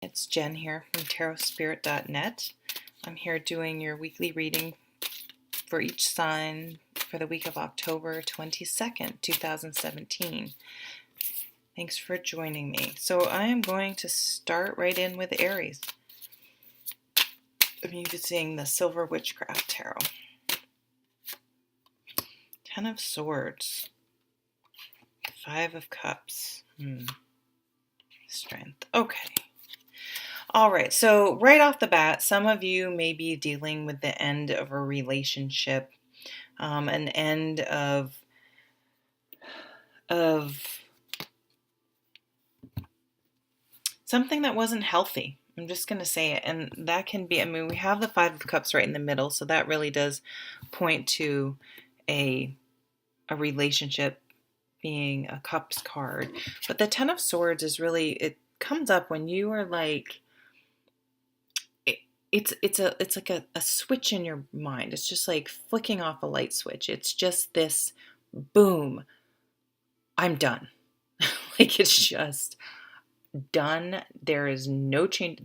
It's Jen here from tarotspirit.net. I'm here doing your weekly reading for each sign for the week of October 22nd, 2017. Thanks for joining me. So I am going to start right in with Aries. I'm using the Silver Witchcraft Tarot. Ten of Swords. Five of Cups. Strength. Okay. All right, so right off the bat, some of you may be dealing with the end of a relationship, an end of something that wasn't healthy. I'm just going to say it, and that can be, we have the Five of Cups right in the middle, so that really does point to a relationship being a Cups card. But the Ten of Swords is really, it comes up when you are like, it's like a switch in your mind. It's just like flicking off a light switch. It's just this boom, I'm done. Like it's just done. There is no change.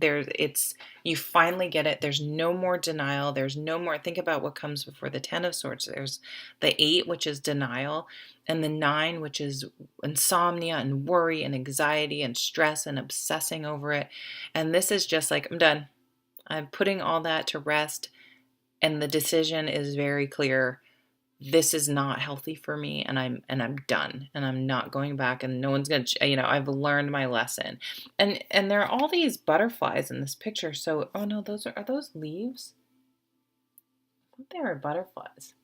You finally get it. There's no more denial. There's no more. Think about what comes before the Ten of Swords. There's the 8, which is denial, and the 9, which is insomnia and worry and anxiety and stress and obsessing over it. And this is just like, I'm done. I'm putting all that to rest, and the decision is very clear. This is not healthy for me, and I'm done, and I'm not going back, and no one's gonna, I've learned my lesson. And there are all these butterflies in this picture. So, oh no, are those leaves? I thought they were butterflies,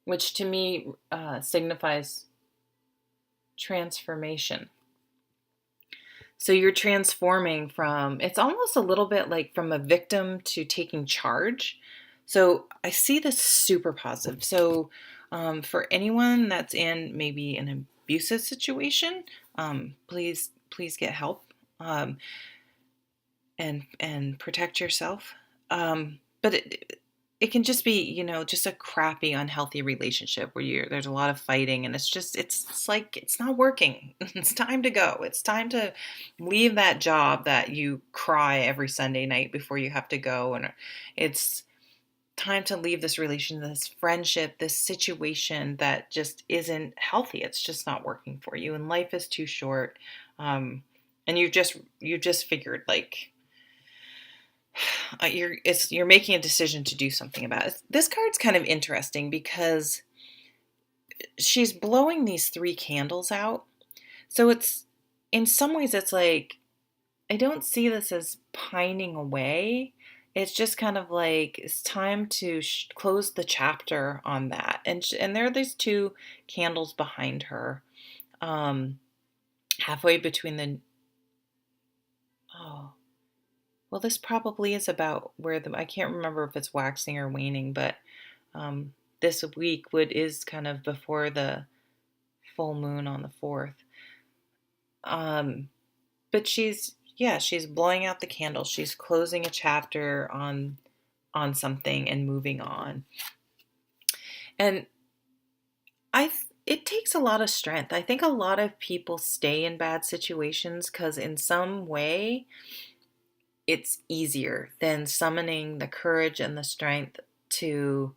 which to me signifies transformation. So you're transforming from, it's almost a little bit like from a victim to taking charge. So I see this super positive. So for anyone that's in maybe an abusive situation, please get help and protect yourself. But it can just be, just a crappy, unhealthy relationship where there's a lot of fighting, and it's like, it's not working. It's time to go. It's time to leave that job that you cry every Sunday night before you have to go. And it's time to leave this relationship, this friendship, this situation that just isn't healthy. It's just not working for you. And life is too short. And you've just figured, like, you're making a decision to do something about it. This card's kind of interesting because she's blowing these 3 candles out. So it's, in some ways, it's like, I don't see this as pining away. It's just kind of like, it's time to close the chapter on that. And there are these 2 candles behind her, halfway between the, well, this probably is about where I can't remember if it's waxing or waning, but this week is kind of before the full moon on the 4th. But she's blowing out the candle. She's closing a chapter on something and moving on. And it takes a lot of strength. I think a lot of people stay in bad situations because in some way it's easier than summoning the courage and the strength to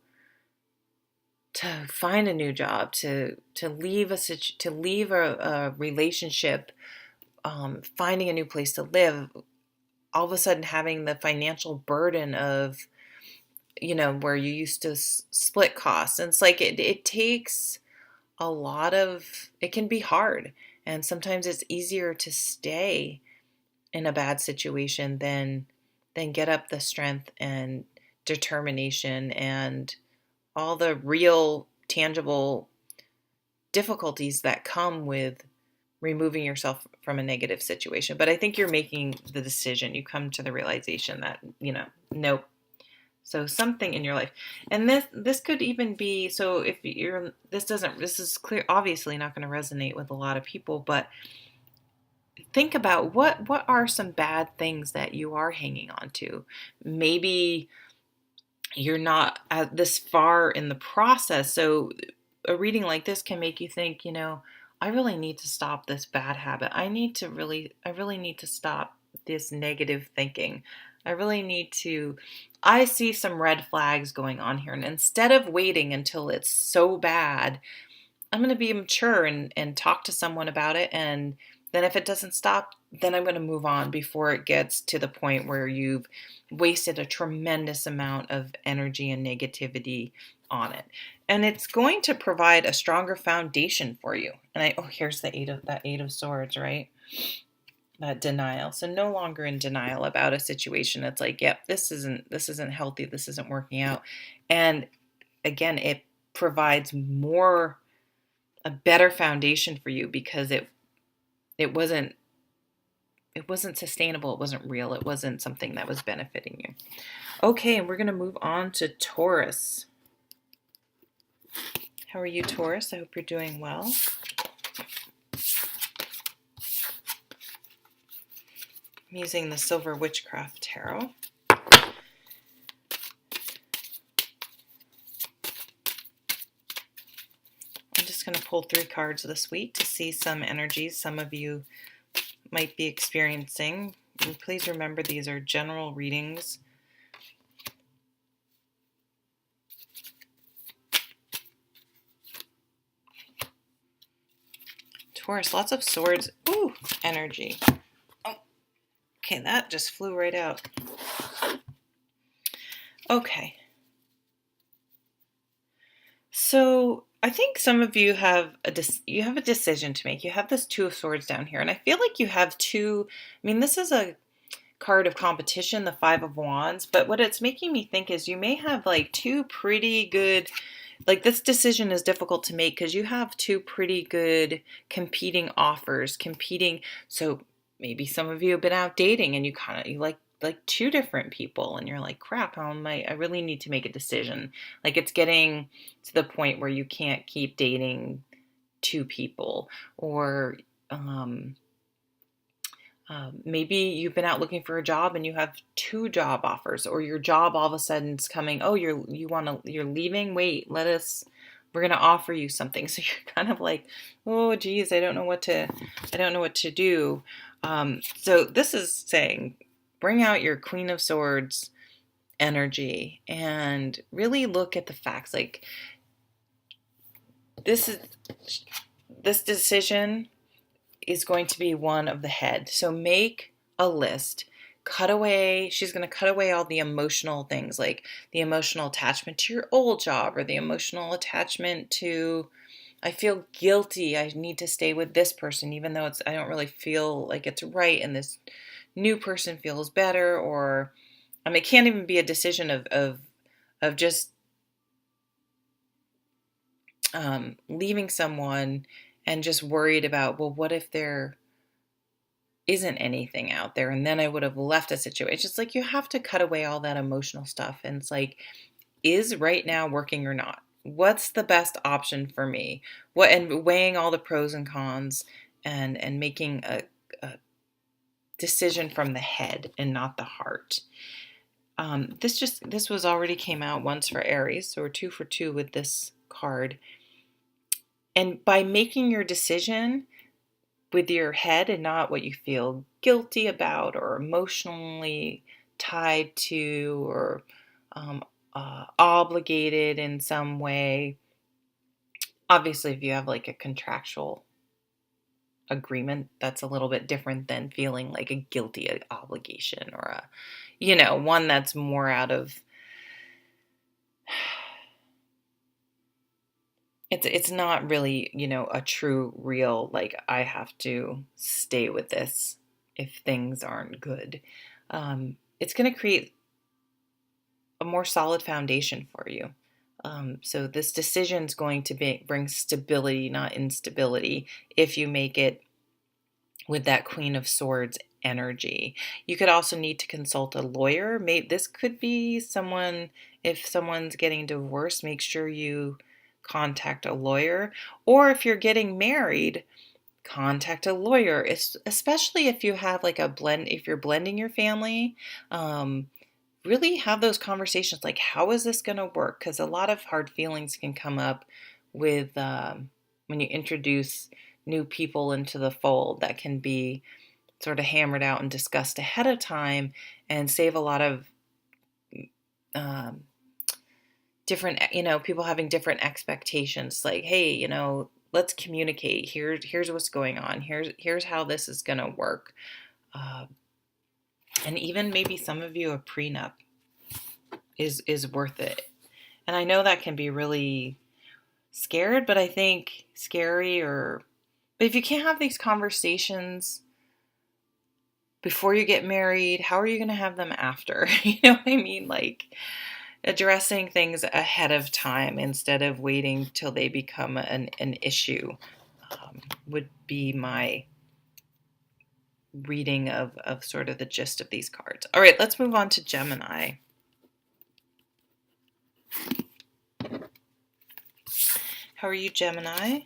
find a new job, to leave a relationship, finding a new place to live, all of a sudden having the financial burden of, where you used to split costs. And it's like, it takes a lot of, it can be hard. And sometimes it's easier to stay in a bad situation than get up the strength and determination and all the real tangible difficulties that come with removing yourself from a negative situation. But I think you're making the decision. You come to the realization that, nope. So something in your life, and this could even be, so if this is clear, obviously not going to resonate with a lot of people, but think about what are some bad things that you are hanging on to. Maybe you're not this far in the process. So a reading like this can make you think, I really need to stop this bad habit. I really need to stop this negative thinking. I see some red flags going on here. And instead of waiting until it's so bad, I'm going to be mature and talk to someone about it. And then if it doesn't stop, then I'm going to move on before it gets to the point where you've wasted a tremendous amount of energy and negativity on it. And it's going to provide a stronger foundation for you. And here's the eight of swords, right? That denial. So no longer in denial about a situation. It's like, yep, this isn't healthy. This isn't working out. And again, it provides a better foundation for you because it wasn't sustainable. It wasn't real. It wasn't something that was benefiting you. Okay, and we're going to move on to Taurus. How are you, Taurus? I hope you're doing well. I'm using the Silver Witchcraft Tarot. I'm just going to pull 3 cards this week to see some energies some of you might be experiencing. And please remember, these are general readings. Taurus, lots of swords. Ooh, energy. Oh, okay, that just flew right out. Okay. So I think some of you have a decision to make. You have this 2 of swords down here, and I feel like you have two. I mean, this is a card of competition, the 5 of wands, but what it's making me think is you may have like 2 pretty good, like this decision is difficult to make because you have 2 pretty good competing offers, so maybe some of you have been out dating and you like 2 different people and you're like, crap, I really need to make a decision. Like it's getting to the point where you can't keep dating 2 people, or maybe you've been out looking for a job and you have 2 job offers, or your job all of a sudden is coming. Oh, you're leaving. Wait, we're going to offer you something. So you're kind of like, oh, geez, I don't know what to do. So this is saying, bring out your Queen of Swords energy and really look at the facts. Like this decision is going to be one of the head. So make a list. She's going to cut away all the emotional things, like the emotional attachment to your old job, or the emotional attachment to, I feel guilty, I need to stay with this person even though I don't really feel like it's right and this new person feels better. Or it can't even be a decision of just leaving someone and just worried about, well, what if there isn't anything out there and then I would have left a situation. It's just like you have to cut away all that emotional stuff. And it's like, is right now working or not? What's the best option for me? And weighing all the pros and cons and making a decision from the head and not the heart. This was already came out once for Aries, so we're 2 for 2 with this card. And by making your decision with your head and not what you feel guilty about or emotionally tied to or obligated in some way. Obviously, if you have like a contractual agreement, that's a little bit different than feeling like a guilty obligation or one that's more out of, it's not really, a true, real, like I have to stay with this if things aren't good. It's going to create a more solid foundation for you. So this decision is going to bring stability, not instability, if you make it with that Queen of Swords energy. You could also need to consult a lawyer. Maybe this could be someone, if someone's getting divorced, make sure you contact a lawyer. Or if you're getting married, contact a lawyer, especially if you have like if you're blending your family. Really have those conversations, like, how is this going to work? Because a lot of hard feelings can come up with when you introduce new people into the fold that can be sort of hammered out and discussed ahead of time and save a lot of um, different, people having different expectations. Like, hey, let's communicate. Here's what's going on. Here's how this is going to work. Uh, and even maybe some of you, a prenup is worth it. And I know that can be really scared, but I think scary but if you can't have these conversations before you get married, how are you going to have them after? You know what I mean? Like addressing things ahead of time instead of waiting till they become an issue would be my reading of sort of the gist of these cards. All right, let's move on to Gemini. How are you, Gemini?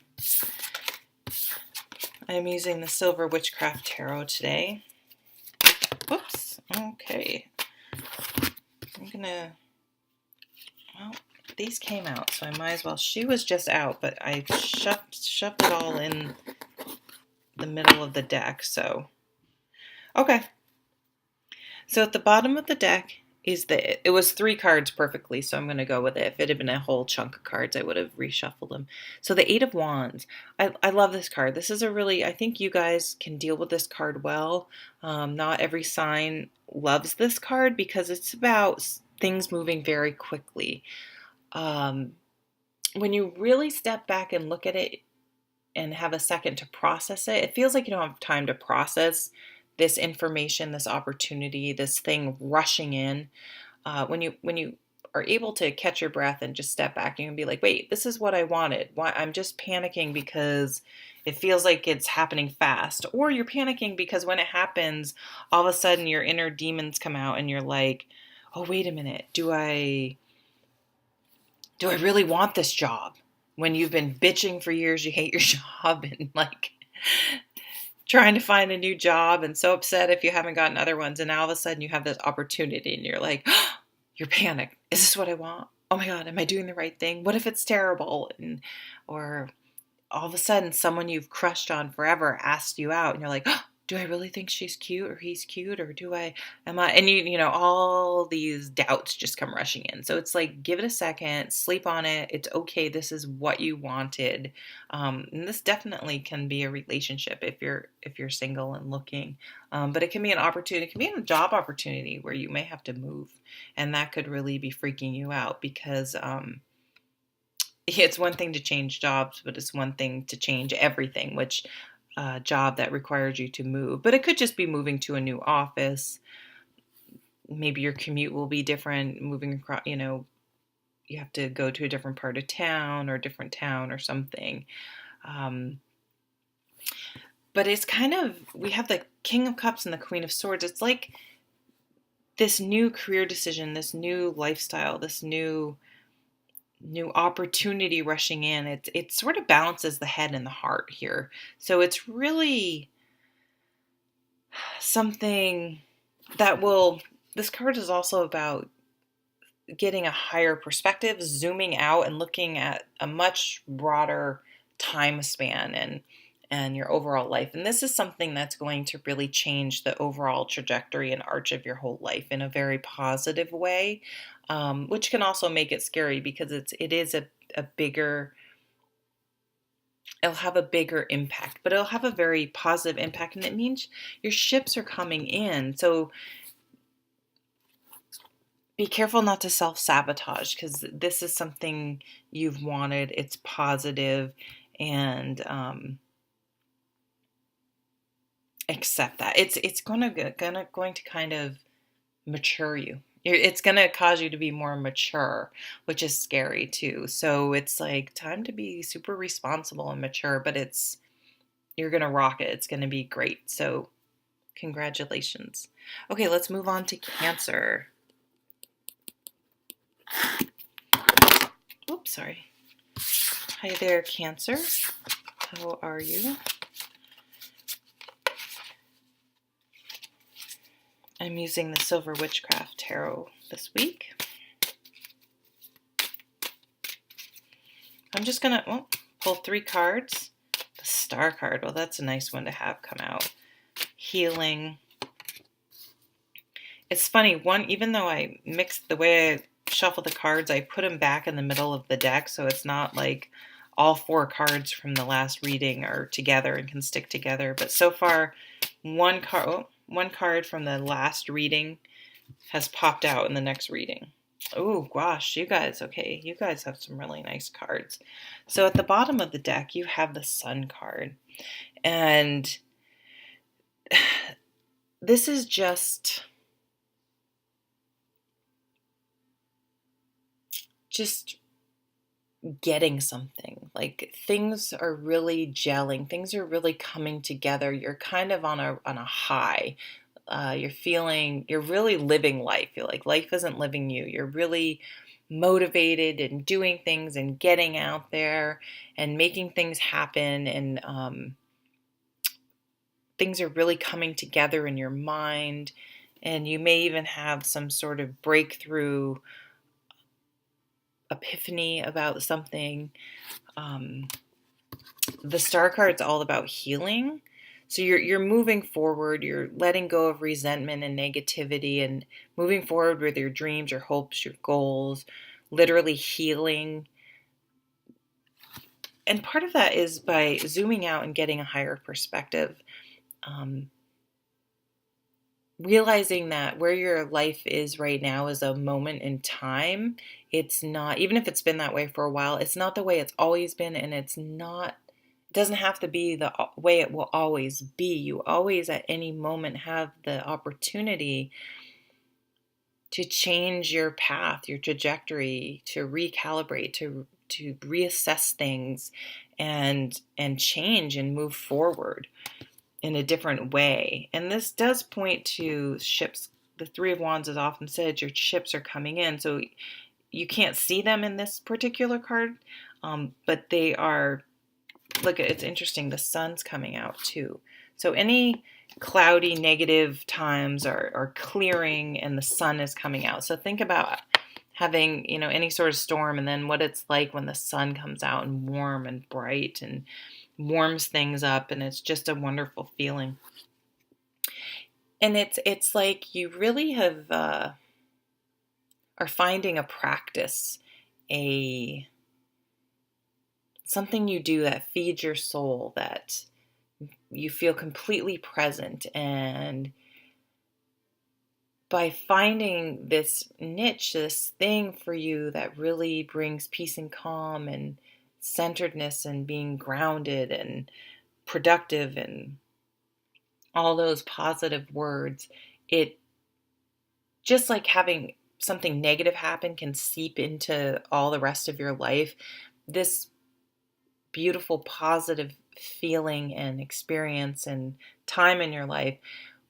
I'm using the Silver Witchcraft Tarot today. Whoops. Okay. Well, these came out, so I might as well. She was just out, but I shoved it all in the middle of the deck, so. Okay. So at the bottom of the deck is it was 3 cards perfectly, so I'm going to go with it. If it had been a whole chunk of cards, I would have reshuffled them. So the 8 of Wands. I love this card. This is I think you guys can deal with this card well. Not every sign loves this card because it's about things moving very quickly. When you really step back and look at it and have a second to process it, it feels like you don't have time to process this information, this opportunity, this thing rushing in. When you are able to catch your breath and just step back, you can be like, wait, this is what I wanted. Why I'm just panicking because it feels like it's happening fast. Or you're panicking because when it happens, all of a sudden your inner demons come out and you're like, oh, wait a minute, do I really want this job? When you've been bitching for years, you hate your job and like trying to find a new job and so upset if you haven't gotten other ones. And now all of a sudden you have this opportunity and you're like, oh, you're panicked. Is this what I want? Oh my God, am I doing the right thing? What if it's terrible? Or all of a sudden someone you've crushed on forever asks you out and you're like, oh, do I really think she's cute or he's cute or and all these doubts just come rushing in. So it's like, give it a second, sleep on it. It's okay. This is what you wanted. And this definitely can be a relationship if you're single and looking, but it can be an opportunity. It can be a job opportunity where you may have to move and that could really be freaking you out because, it's one thing to change jobs, but it's one thing to change everything, which job that requires you to move. But it could just be moving to a new office. Maybe your commute will be different, moving across, you have to go to a different part of town or different town or something. But it's kind of, we have the King of Cups and the Queen of Swords. It's like this new career decision, this new lifestyle, this new opportunity rushing in. It sort of balances the head and the heart here. So it's really something that this card is also about getting a higher perspective, zooming out and looking at a much broader time span and your overall life. And this is something that's going to really change the overall trajectory and arch of your whole life in a very positive way, which can also make it scary because it is a bigger, it'll have a bigger impact, but it'll have a very positive impact. And it means your ships are coming in. So be careful not to self-sabotage because this is something you've wanted. It's positive and, accept that. It's going to kind of mature you. It's going to cause you to be more mature, which is scary too. So it's like time to be super responsible and mature, but you're going to rock it. It's going to be great. So congratulations. Okay, let's move on to Cancer. Oops, sorry. Hi there, Cancer. How are you? I'm using the Silver Witchcraft Tarot this week. I'm just going to pull 3 cards. The Star card. Well, that's a nice one to have come out. Healing. It's funny, even though I mixed the way I shuffle the cards, I put them back in the middle of the deck, so it's not like all 4 cards from the last reading are together and can stick together. But so far, one card from the last reading has popped out in the next reading. Oh gosh, you guys, okay, you guys have some really nice cards. So at the bottom of the deck, you have the Sun card. And this is just getting something. Like, things are really gelling, things are really coming together. You're kind of on a high. You're really living life. You're like, life isn't living you. You're really motivated and doing things and getting out there and making things happen. And things are really coming together in your mind. And you may even have some sort of breakthrough epiphany about something. The Star card's all about healing. So you're moving forward, you're letting go of resentment and negativity and moving forward with your dreams, your hopes, your goals, literally healing. And part of that is by zooming out and getting a higher perspective. Realizing that where your life is right now is a moment in time. It's not, even if it's been that way for a while, it's not the way it's always been, and it doesn't have to be the way it will always be. You always at any moment have the opportunity to change your path, your trajectory, to recalibrate, to reassess things and change and move forward in a different way. And this does point to ships. The Three of Wands is often said your ships are coming in. So you can't see them in this particular card, but they are, look, it's interesting. The sun's coming out too. So any cloudy, negative times are clearing and the sun is coming out. So think about having, any sort of storm and then what it's like when the sun comes out and warm and bright and warms things up, and it's just a wonderful feeling. And it's like you really have are finding a practice, something you do that feeds your soul, that you feel completely present. And by finding this niche, this thing for you that really brings peace and calm and centeredness and being grounded and productive and all those positive words, it just like having something negative happen can seep into all the rest of your life. This beautiful positive feeling and experience and time in your life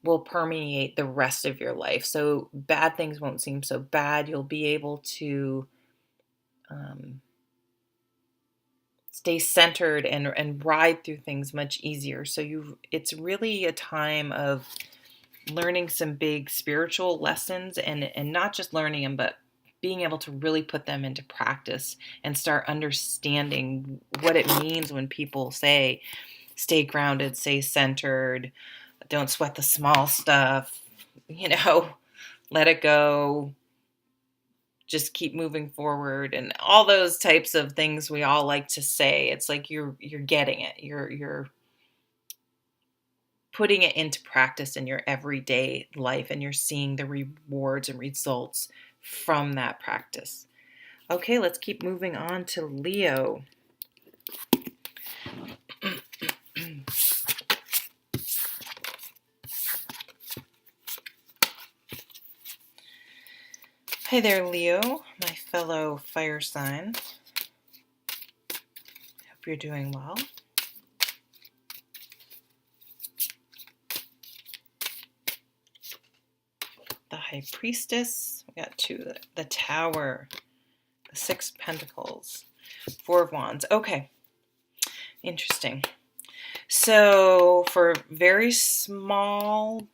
will permeate the rest of your life. So bad things won't seem so bad. You'll be able to stay centered and ride through things much easier. So it's really a time of learning some big spiritual lessons, and not just learning them, but being able to really put them into practice and start understanding what it means when people say, stay grounded, stay centered, don't sweat the small stuff, let it go, just keep moving forward, and all those types of things we all like to say. It's like you're getting it. You're putting it into practice in your everyday life, and you're seeing the rewards and results from that practice. Okay, let's keep moving on to Leo. Hi there, Leo, my fellow fire sign. Hope you're doing well. The High Priestess, we got two, the Tower, the Six of Pentacles, Four of Wands. Okay, interesting. So for very small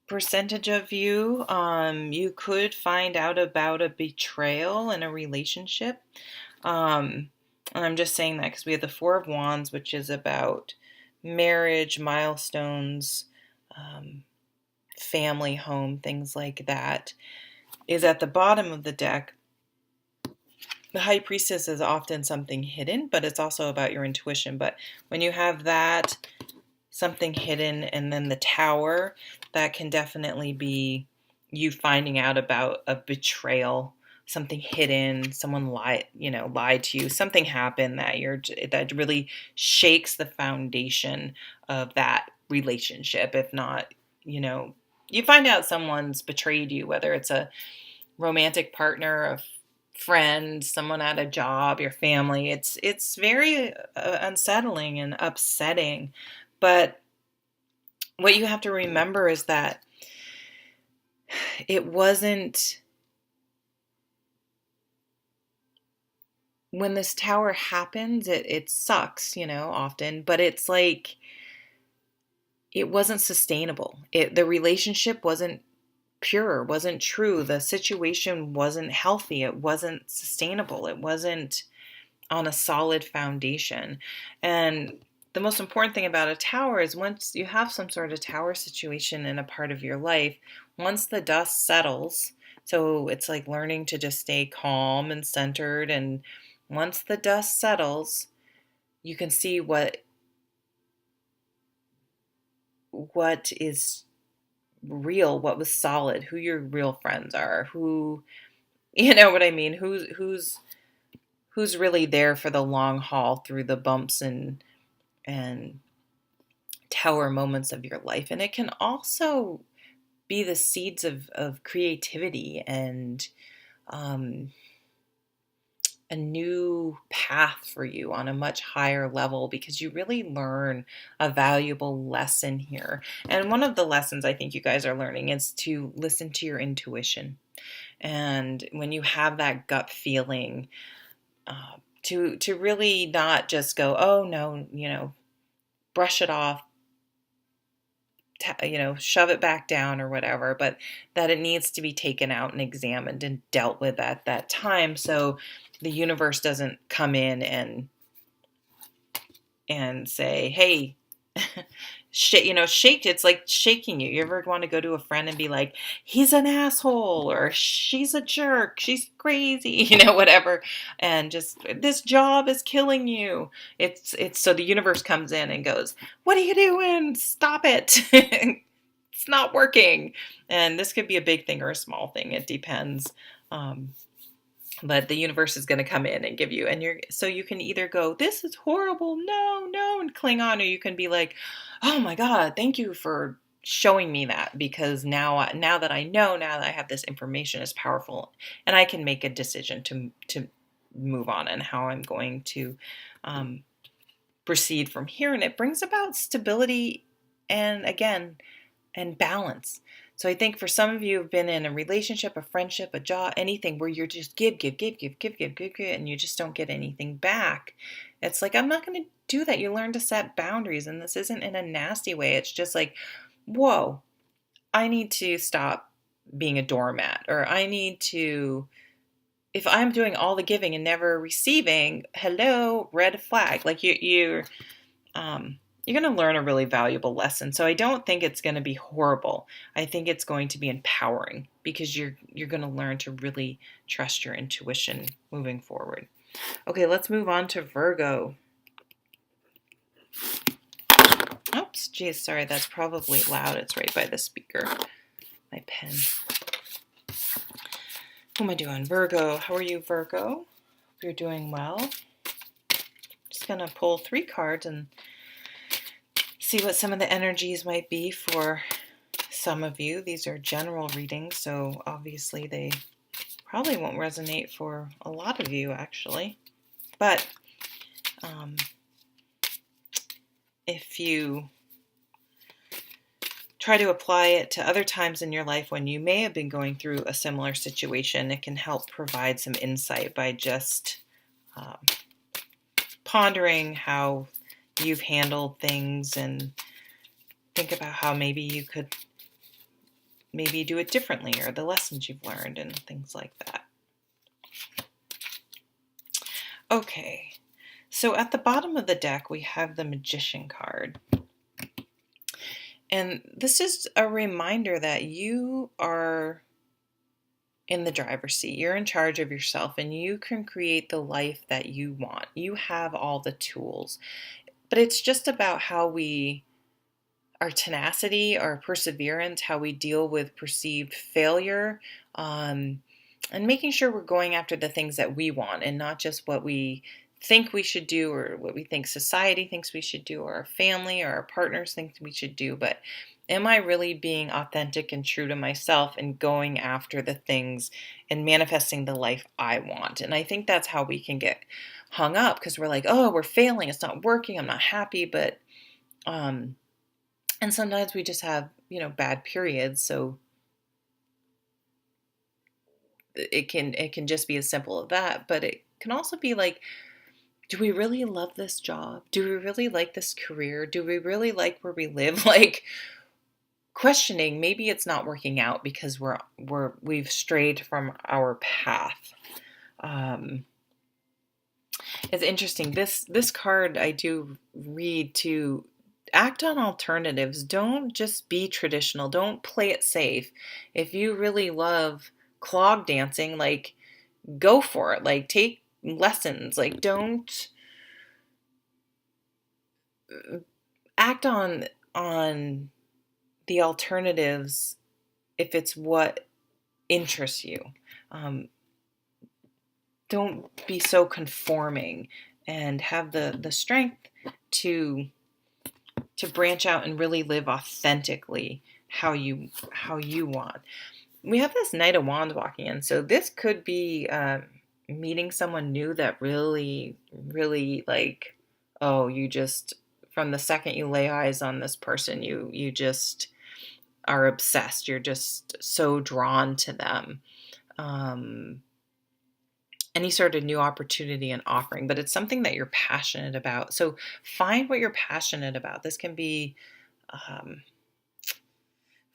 percentage of you, you could find out about a betrayal in a relationship. And And I'm just saying that because we have the Four of Wands, which is about marriage, milestones, family, home, things like that, is at the bottom of the deck. The High Priestess is often something hidden, but it's also about your intuition. But when you have that, something hidden, and then the Tower, that can definitely be you finding out about a betrayal, something hidden, someone lied to you, something happened that really shakes the foundation of that relationship. If not, you find out someone's betrayed you, whether it's a romantic partner, a friend, someone at a job, your family. It's very unsettling and upsetting. But what you have to remember is that it wasn't, when this Tower happens, it sucks, often, but it's like, it wasn't sustainable. The relationship wasn't pure, wasn't true. The situation wasn't healthy. It wasn't sustainable. It wasn't on a solid foundation. And the most important thing about a Tower is, once you have some sort of Tower situation in a part of your life, once the dust settles, so it's like learning to just stay calm and centered. And once the dust settles, you can see what is real, what was solid, who your real friends are, who, you know what I mean, who's really there for the long haul through the bumps and Tower moments of your life. And it can also be the seeds of creativity and a new path for you on a much higher level, because you really learn a valuable lesson here. And one of the lessons I think you guys are learning is to listen to your intuition. And when you have that gut feeling, to really not just go, oh no, brush it off, shove it back down or whatever, but that it needs to be taken out and examined and dealt with at that time, so the universe doesn't come in and say, hey, shake. It's like shaking you. You ever want to go to a friend and be like, he's an asshole, or she's a jerk, she's crazy, whatever, and just, this job is killing you. It's so the universe comes in and goes, what are you doing? Stop it. It's not working. And this could be a big thing or a small thing. It depends. But the universe is going to come in and give you, so you can either go, this is horrible, no, and cling on, or you can be like, oh my God, thank you for showing me that, because now that I know, now that I have this information, is powerful, and I can make a decision to move on and how I'm going to proceed from here. And it brings about stability and balance. So I think for some of you have been in a relationship, a friendship, a job, anything where you're just give, and you just don't get anything back. It's like, I'm not going to do that. You learn to set boundaries, and this isn't in a nasty way. It's just like, whoa, I need to stop being a doormat, or I need to, if I'm doing all the giving and never receiving, hello, red flag. Like you're going to learn a really valuable lesson. So I don't think it's going to be horrible. I think it's going to be empowering, because you're going to learn to really trust your intuition moving forward. Okay, let's move on to Virgo. Oops, geez, sorry, that's probably loud. It's right by the speaker. My pen. Who am I doing? Virgo. How are you, Virgo? Hope you're doing well. Just going to pull 3 cards and see what some of the energies might be for some of you. These are general readings, so obviously they probably won't resonate for a lot of you, actually. But if you try to apply it to other times in your life when you may have been going through a similar situation, it can help provide some insight by just pondering how you've handled things, and think about how maybe you could do it differently, or the lessons you've learned and things like that. Okay, So at the bottom of the deck, we have the Magician card. And this is a reminder that you are in the driver's seat. You're in charge of yourself and you can create the life that you want. You have all the tools. But it's just about our tenacity, our perseverance, how we deal with perceived failure, and making sure we're going after the things that we want and not just what we think we should do or what we think society thinks we should do or our family or our partners think we should do. But am I really being authentic and true to myself and going after the things and manifesting the life I want? And I think that's how we can get hung up, because we're like, oh, we're failing, it's not working, I'm not happy. But and sometimes we just have, bad periods. So it can just be as simple as that. But it can also be like, do we really love this job? Do we really like this career? Do we really like where we live? Like, questioning, maybe it's not working out because we've strayed from our path. It's interesting. This card I do read to act on alternatives. Don't just be traditional. Don't play it safe. If you really love clog dancing, like, go for it. Like, take lessons. Like, don't act on the alternatives if it's what interests you. Don't be so conforming, and have the strength to branch out and really live authentically how you want. We have this Knight of Wands walking in, so this could be meeting someone new that really, really, like, oh, you just, from the second you lay eyes on this person, you just are obsessed. You're just so drawn to them. Any sort of new opportunity and offering, but it's something that you're passionate about. So find what you're passionate about. This can be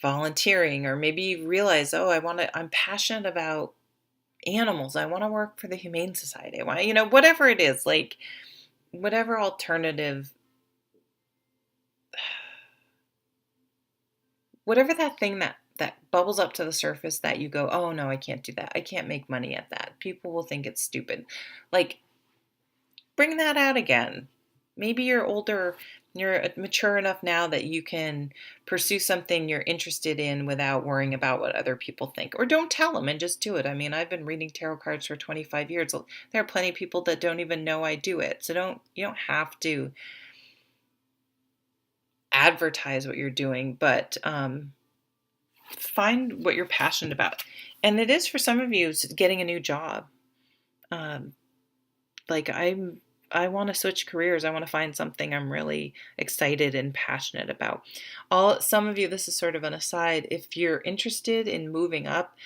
volunteering, or maybe you realize, oh, I'm passionate about animals. I want to work for the Humane Society. I want, whatever it is, like, whatever alternative, whatever that thing that bubbles up to the surface that you go, oh no, I can't do that. I can't make money at that. People will think it's stupid. Like, bring that out again. Maybe you're older, you're mature enough now that you can pursue something you're interested in without worrying about what other people think. Or don't tell them and just do it. I mean, I've been reading tarot cards for 25 years. There are plenty of people that don't even know I do it. So you don't have to advertise what you're doing, but find what you're passionate about. And it is, for some of you, getting a new job. Like, I want to switch careers. I want to find something I'm really excited and passionate about. Some of you, this is sort of an aside, if you're interested in moving up,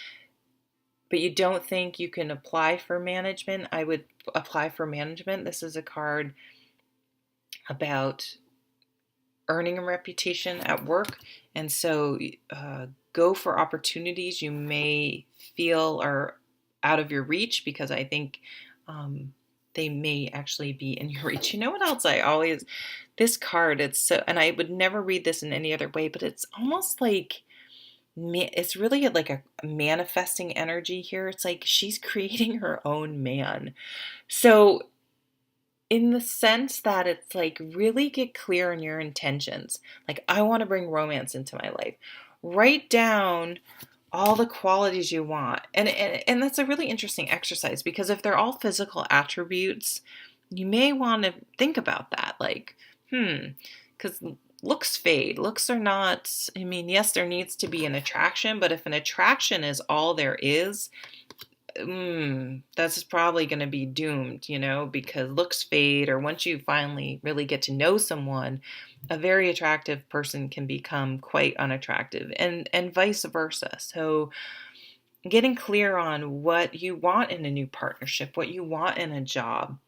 but you don't think you can apply for management, I would apply for management. This is a card about earning a reputation at work. And so go for opportunities you may feel are out of your reach, because I think they may actually be in your reach. You know what else this card, it's so, and I would never read this in any other way, but it's almost like, it's really like a manifesting energy here. It's like she's creating her own man. So in the sense that it's like, really get clear on your intentions. Like, I want to bring romance into my life. Write down all the qualities you want. And that's a really interesting exercise, because if they're all physical attributes, you may want to think about that. Like, because looks fade. Looks are not, I mean, yes, there needs to be an attraction, but if an attraction is all there is, that's probably going to be doomed, because looks fade, or once you finally really get to know someone, a very attractive person can become quite unattractive, and vice versa. So getting clear on what you want in a new partnership, what you want in a job,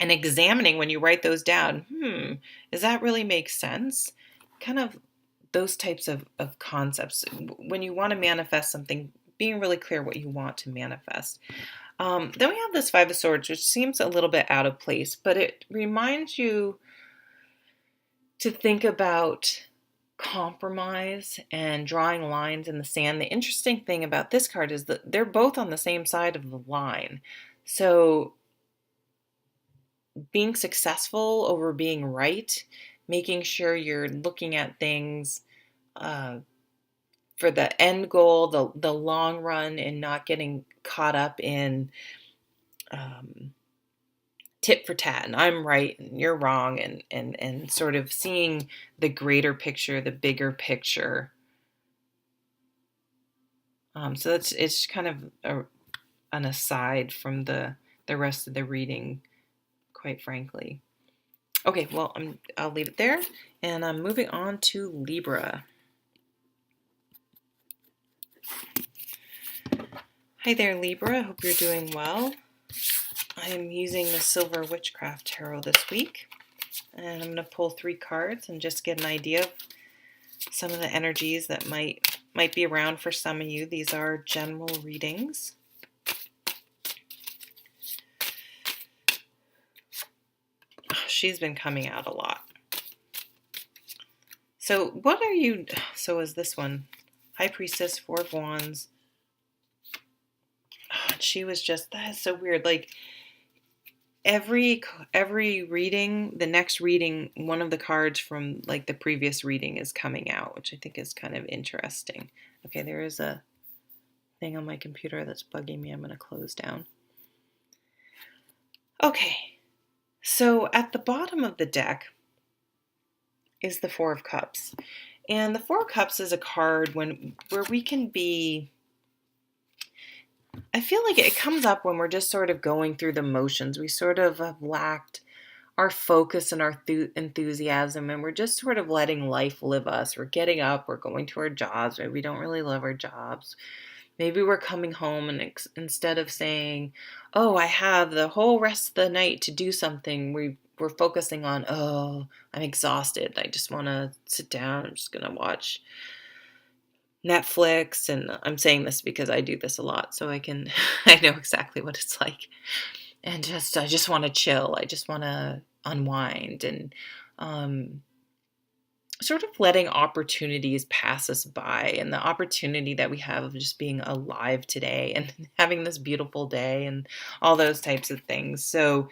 and examining when you write those down, does that really make sense? Kind of those types of concepts. When you want to manifest something, being really clear what you want to manifest. Then we have this Five of Swords, which seems a little bit out of place, but it reminds you to think about compromise and drawing lines in the sand. The interesting thing about this card is that they're both on the same side of the line. So being successful over being right, making sure you're looking at things for the end goal, the long run, and not getting caught up in tit for tat, and I'm right and you're wrong, and sort of seeing the greater picture, the bigger picture. So it's kind of an aside from the rest of the reading, quite frankly. Okay, well, I'll leave it there, and I'm moving on to Libra. Hi there, Libra. I hope you're doing well. I am using the Silver Witchcraft Tarot this week, and I'm going to pull 3 cards and just get an idea of some of the energies that might be around for some of you. These are general readings. She's been coming out a lot. So what are you... So is this one. High Priestess, 4 of Wands. She was just... That is so weird. Like, every reading, the next reading, one of the cards from like the previous reading is coming out, which I think is kind of interesting. Okay, there is a thing on my computer that's bugging me. I'm going to close down. Okay, so at the bottom of the deck is the 4 of Cups. And the 4 of Cups is a card where we can be... I feel like it comes up when we're just sort of going through the motions. We sort of have lacked our focus and our enthusiasm, and we're just sort of letting life live us. We're getting up, we're going to our jobs. Maybe we don't really love our jobs. Maybe we're coming home, and instead of saying, oh, I have the whole rest of the night to do something, we're focusing on, oh, I'm exhausted. I just want to sit down. I'm just going to watch Netflix. And I'm saying this because I do this a lot, so I know exactly what it's like. And I just want to chill. I just want to unwind, and sort of letting opportunities pass us by, and the opportunity that we have of just being alive today and having this beautiful day and all those types of things. So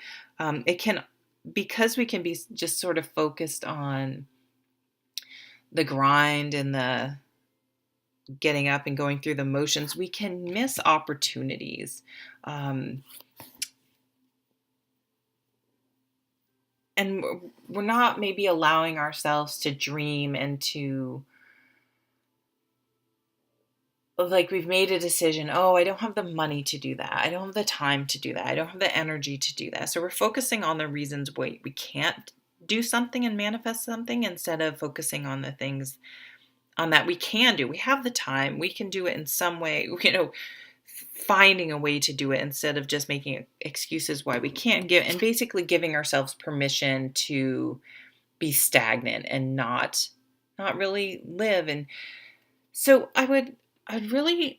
because we can be just sort of focused on the grind and the getting up and going through the motions, we can miss opportunities. And we're not maybe allowing ourselves to dream and to, like, we've made a decision, oh, I don't have the money to do that. I don't have the time to do that. I don't have the energy to do that. So we're focusing on the reasons why we can't do something and manifest something, instead of focusing on the things on that we can do. We have the time. We can do it in some way, finding a way to do it instead of just making excuses why we can't, and basically giving ourselves permission to be stagnant and not really live. And so I'd really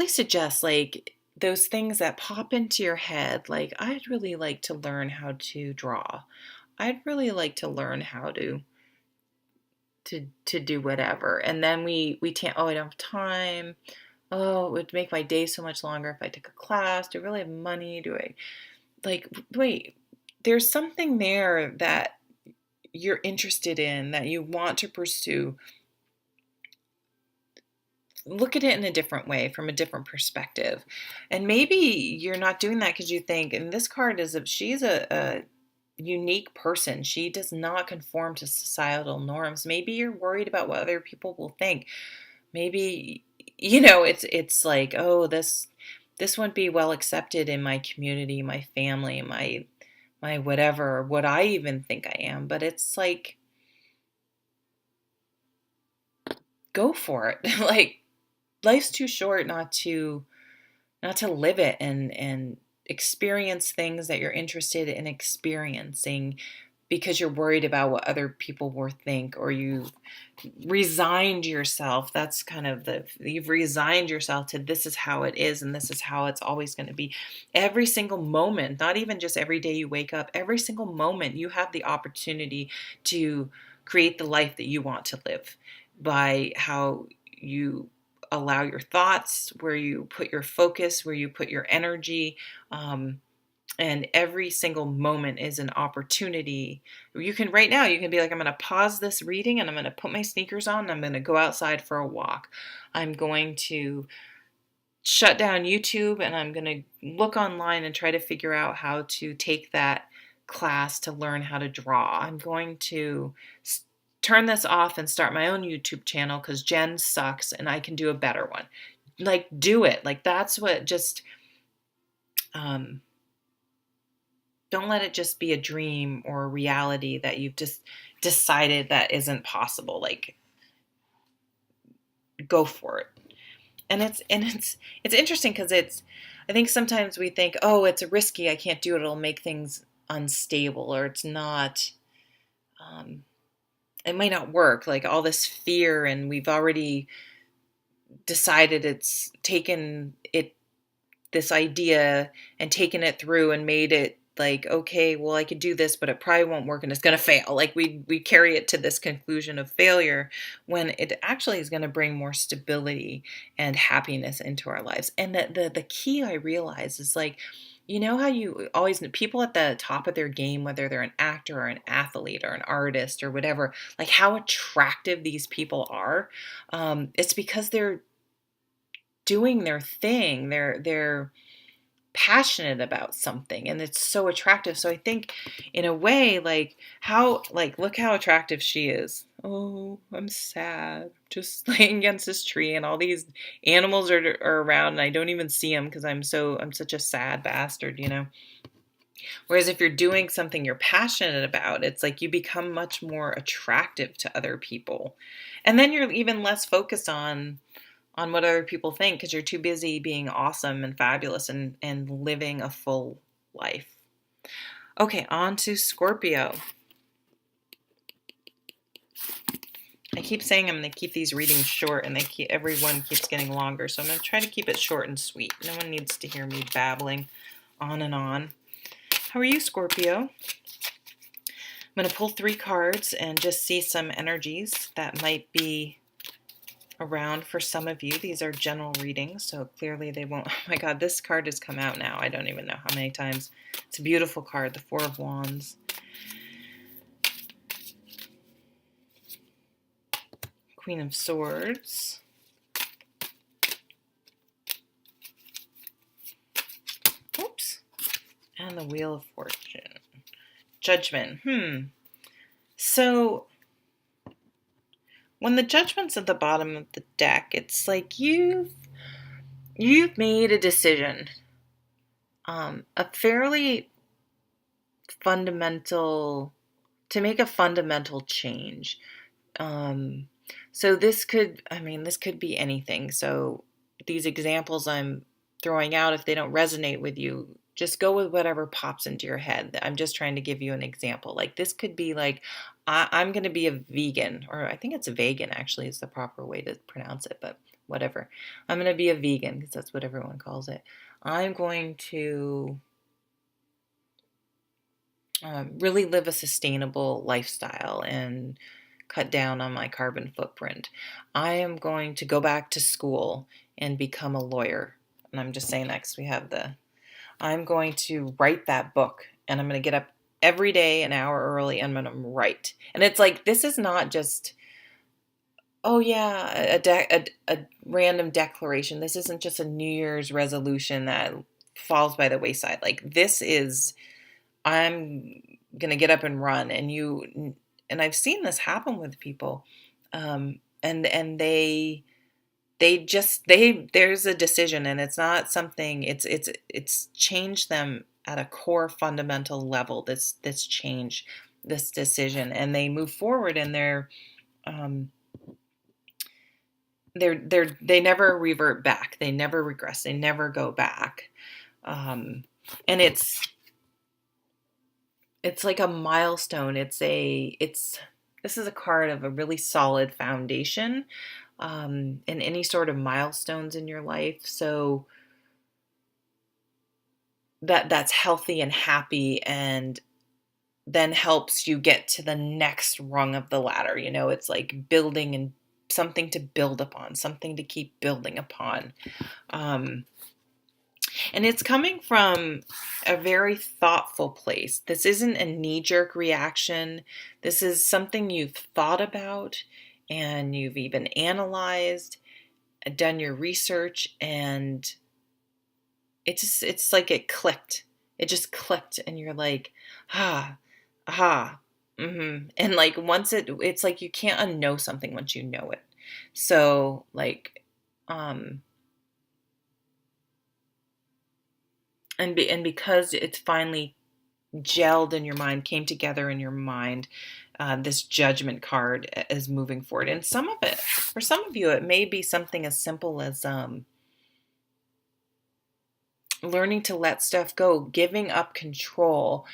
suggest, like, those things that pop into your head, like, I'd really like to learn how to draw. I'd really like to learn how to do whatever. And then we can't, oh, I don't have time. Oh, it would make my day so much longer if I took a class. Do I really have money? Wait, there's something there that you're interested in, that you want to pursue. Look at it in a different way, from a different perspective. And maybe you're not doing that because you think, and this card is, she's a unique person. She does not conform to societal norms. Maybe you're worried about what other people will think. Maybe, it's like, oh, this wouldn't be well accepted in my community, my family, my whatever, what I even think I am. But it's like, go for it. Like, life's too short not to live it and experience things that you're interested in experiencing. because you're worried about what other people will think, or you resigned yourself. That's kind of you've resigned yourself to this is how it is and this is how it's always going to be. Every single moment, not even just every day you wake up, every single moment you have the opportunity to create the life that you want to live by how you allow your thoughts, where you put your focus, where you put your energy. And every single moment is an opportunity. You can, right now, you can be like, I'm going to pause this reading and I'm going to put my sneakers on and I'm going to go outside for a walk. I'm going to shut down YouTube and I'm going to look online and try to figure out how to take that class to learn how to draw. I'm going to turn this off and start my own YouTube channel because Jen sucks and I can do a better one. Like, do it. Like, that's what just... don't let it just be a dream or a reality that you've just decided that isn't possible. Like, go for it. And it's interesting because I think sometimes we think, oh, it's risky, I can't do it, it'll make things unstable, or it's not, it might not work. Like, all this fear, and we've already decided it's taken it, this idea, and taken it through and made it like, okay, well, I could do this, but it probably won't work and it's going to fail. Like, we carry it to this conclusion of failure when it actually is going to bring more stability and happiness into our lives. And the key I realize is, like, you know how you always, people at the top of their game, whether they're an actor or an athlete or an artist or whatever, like how attractive these people are. It's because they're doing their thing. They're passionate about something, and it's so attractive. So I think, in a way, like, look how attractive she is. Oh, I'm sad, just laying against this tree, and all these animals are around, and I don't even see them because I'm such a sad bastard, you know. Whereas if you're doing something you're passionate about, it's like you become much more attractive to other people, and then you're even less focused on what other people think because you're too busy being awesome and fabulous and living a full life. Okay, on to Scorpio. I keep saying I'm going to keep these readings short, and everyone keeps getting longer, so I'm going to try to keep it short and sweet. No one needs to hear me babbling on and on. How are you, Scorpio? I'm going to pull 3 cards and just see some energies that might be around for some of you. These are general readings, so clearly they won't. Oh my god, this card has come out now. I don't even know how many times. It's a beautiful card, the 4 of Wands. Queen of Swords. Oops. And the Wheel of Fortune. Judgment. So when the Judgment's at the bottom of the deck, it's like you've made a decision, a fairly fundamental, to make a fundamental change. So this could be anything. So these examples I'm throwing out, if they don't resonate with you, just go with whatever pops into your head. I'm just trying to give you an example. Like, this could be like, I'm going to be a vegan, or I think it's a vegan actually is the proper way to pronounce it, but whatever. I'm going to be a vegan because that's what everyone calls it. I'm going to really live a sustainable lifestyle and cut down on my carbon footprint. I am going to go back to school and become a lawyer. And I'm just saying that because I'm going to write that book, and I'm going to get up every day an hour early and I'm going to write. And it's like, this is not just, oh yeah, a random declaration. This isn't just a New Year's resolution that falls by the wayside. Like, this is, I'm going to get up and run. And I've seen this happen with people. And there's a decision, and it's not something, it's changed them at a core fundamental level, this change, this decision, and they move forward, and they never revert back, they never regress, they never go back. And it's like a milestone. This is a card of a really solid foundation, in any sort of milestones in your life. So that's healthy and happy, and then helps you get to the next rung of the ladder. It's like building and something to build upon, something to keep building upon. And it's coming from a very thoughtful place. This isn't a knee-jerk reaction. This is something you've thought about, and you've even analyzed, done your research, and it's like it clicked. It just clicked, and you're like, aha, and like once it's like you can't unknow something once you know it. So like, and because it's finally gelled in your mind, came together in your mind, this Judgment card is moving forward. And some of it, for some of you, it may be something as simple as learning to let stuff go, giving up control.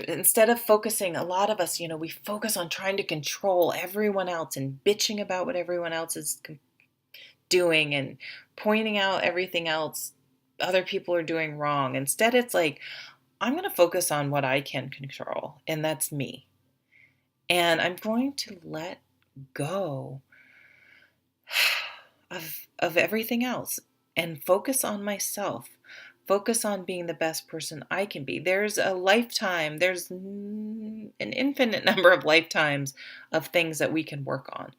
Instead of focusing, a lot of us, we focus on trying to control everyone else and bitching about what everyone else is doing and pointing out everything else other people are doing wrong. Instead, it's like, I'm going to focus on what I can control, and that's me. And I'm going to let go of everything else and focus on myself. Focus on being the best person I can be. There's an infinite number of lifetimes of things that we can work on.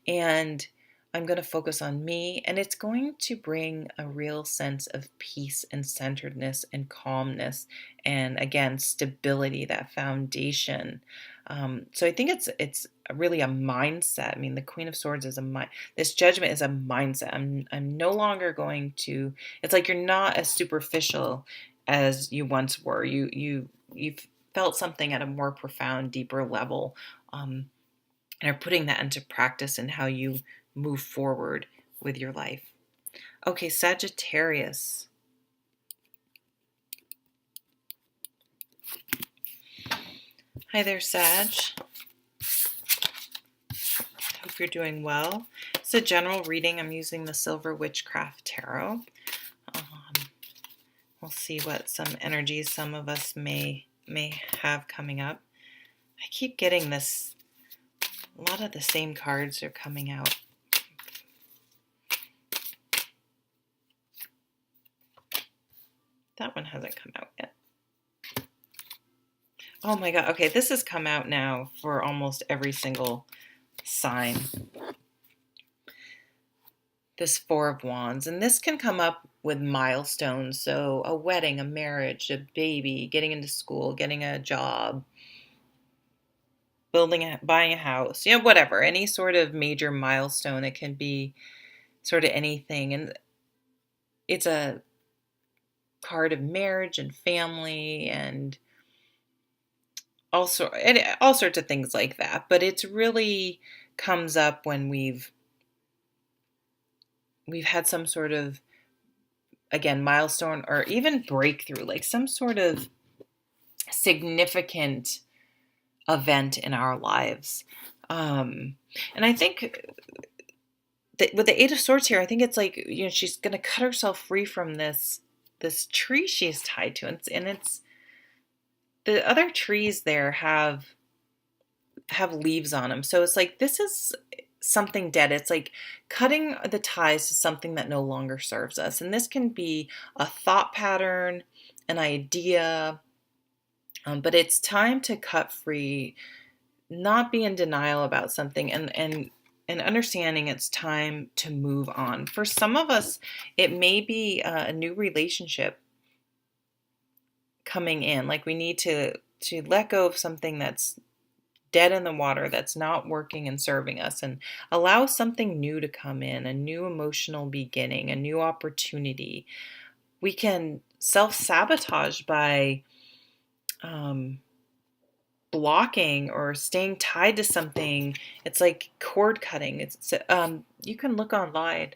And I'm going to focus on me, and it's going to bring a real sense of peace and centeredness and calmness, and again, stability, that foundation. So I think it's really a mindset. I mean, the Queen of Swords is this Judgment is a mindset. I'm no longer going to. It's like you're not as superficial as you once were. You've felt something at a more profound, deeper level, and are putting that into practice in how you move forward with your life. Okay, Sagittarius. Hi there, Sag. Hope you're doing well. It's a general reading. I'm using the Silver Witchcraft Tarot. We'll see what some energies some of us may have coming up. I keep getting this. A lot of the same cards are coming out. That one hasn't come out yet. Oh my God. Okay, this has come out now for almost every single sign. This Four of Wands. And this can come up with milestones. So a wedding, a marriage, a baby, getting into school, getting a job, buying a house, whatever. Any sort of major milestone. It can be sort of anything. And it's a card of marriage and family and all sorts of things like that. But it's really comes up when we've had some sort of, again, milestone or even breakthrough, like some sort of significant event in our lives. And I think that with the Eight of Swords here, I think it's like, she's going to cut herself free from this tree she's tied to. And it's the other trees there have leaves on them. So it's like, this is something dead. It's like cutting the ties to something that no longer serves us. And this can be a thought pattern, an idea, but it's time to cut free, not be in denial about something, and understanding it's time to move on. For some of us, it may be a new relationship coming in. Like we need to let go of something that's dead in the water, that's not working and serving us, and allow something new to come in, a new emotional beginning, a new opportunity. We can self-sabotage by blocking or staying tied to something. It's like cord cutting. You can look online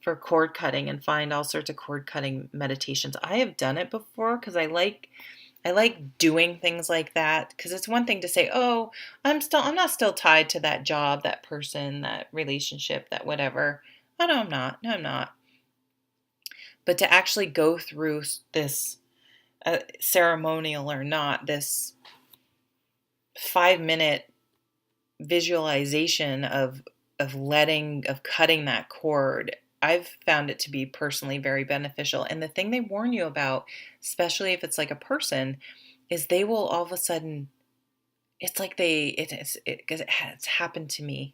for cord cutting and find all sorts of cord cutting meditations. I have done it before because I like I like doing things like that because it's one thing to say, "Oh, I'm not still tied to that job, that person, that relationship, that whatever." Oh, no, I'm not. No, I'm not. But to actually go through this ceremonial or not, this 5 minute visualization of cutting that cord, I've found it to be personally very beneficial. And the thing they warn you about, especially if it's like a person, is they will all of a sudden, it's like because it's happened to me.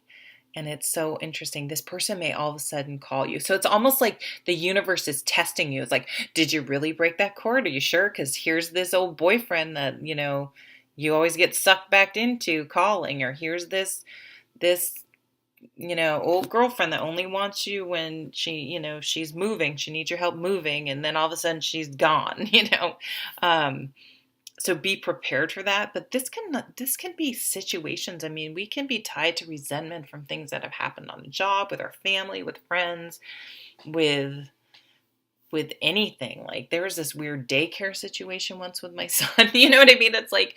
And it's so interesting. This person may all of a sudden call you. So it's almost like the universe is testing you. It's like, did you really break that cord? Are you sure? Because here's this old boyfriend that, you always get sucked back into calling. Or here's this, old girlfriend that only wants you when she's moving. She needs your help moving. And then all of a sudden she's gone. So be prepared for that. But this can be situations. I mean, we can be tied to resentment from things that have happened on the job, with our family, with friends, with anything. Like there was this weird daycare situation once with my son. You know what I mean? It's like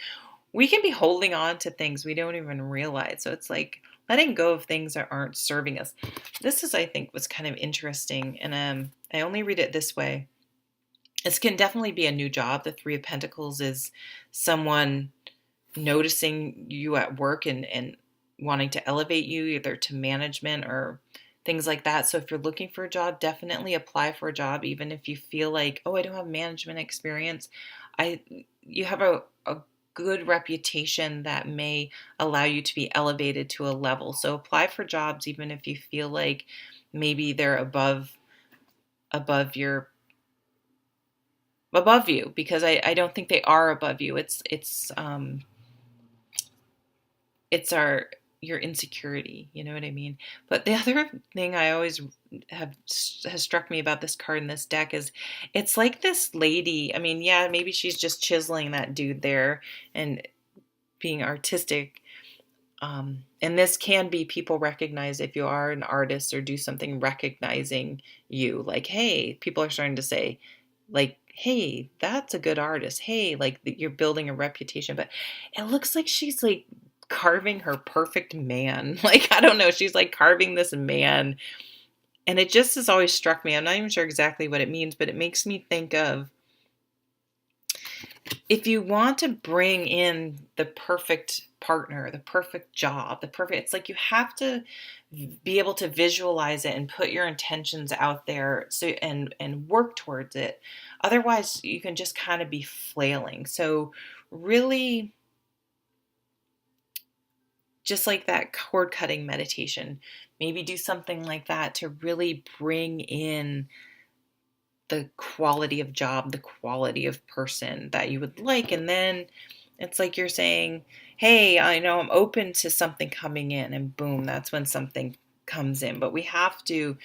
we can be holding on to things we don't even realize. So it's like letting go of things that aren't serving us. This is, I think, was kind of interesting. And I only read it this way. This can definitely be a new job. The Three of Pentacles is someone noticing you at work and wanting to elevate you either to management or things like that. So if you're looking for a job, definitely apply for a job, even if you feel like, oh, I don't have management experience. You have a good reputation that may allow you to be elevated to a level. So apply for jobs, even if you feel like maybe they're above you, because I don't think they are above you. It's your insecurity, you know what I mean? But the other thing I always has struck me about this card in this deck is it's like this lady. I mean, yeah, maybe she's just chiseling that dude there and being artistic. And this can be people recognize if you are an artist or do something recognizing you. Like, hey, people are starting to say, like, hey, that's a good artist. Hey, like you're building a reputation. But it looks like she's like carving her perfect man. Like, I don't know. She's like carving this man. And it just has always struck me. I'm not even sure exactly what it means, but it makes me think of if you want to bring in the perfect partner, the perfect job, it's like you have to be able to visualize it and put your intentions out there and work towards it. Otherwise, you can just kind of be flailing. So really, just like that cord cutting meditation, maybe do something like that to really bring in the quality of job, the quality of person that you would like. And then it's like you're saying, hey, I know I'm open to something coming in, and boom, that's when something comes in. But we have to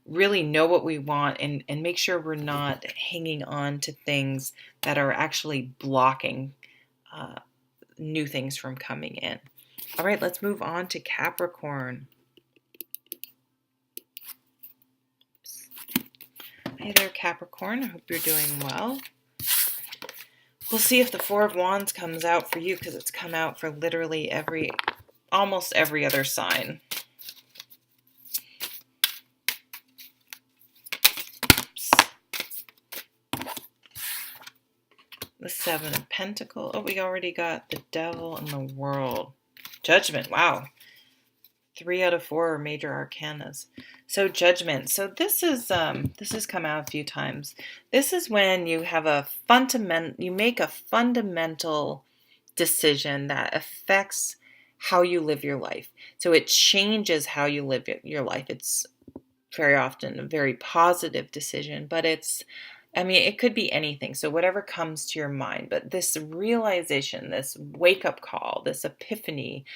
really know what we want and make sure we're not hanging on to things that are actually blocking new things from coming in. All right, let's move on to Capricorn. Hey there, Capricorn. I hope you're doing well. We'll see if the Four of Wands comes out for you, because it's come out for literally almost every other sign. Oops. The Seven of Pentacles. Oh, we already got the Devil and the World. Judgment. Wow. 3 out of 4 are major arcanas. So Judgment. So this has come out a few times. This is when you have you make a fundamental decision that affects how you live your life. So it changes how you live your life. It's very often a very positive decision, but it could be anything. So whatever comes to your mind, but this realization, this wake-up call, this epiphany,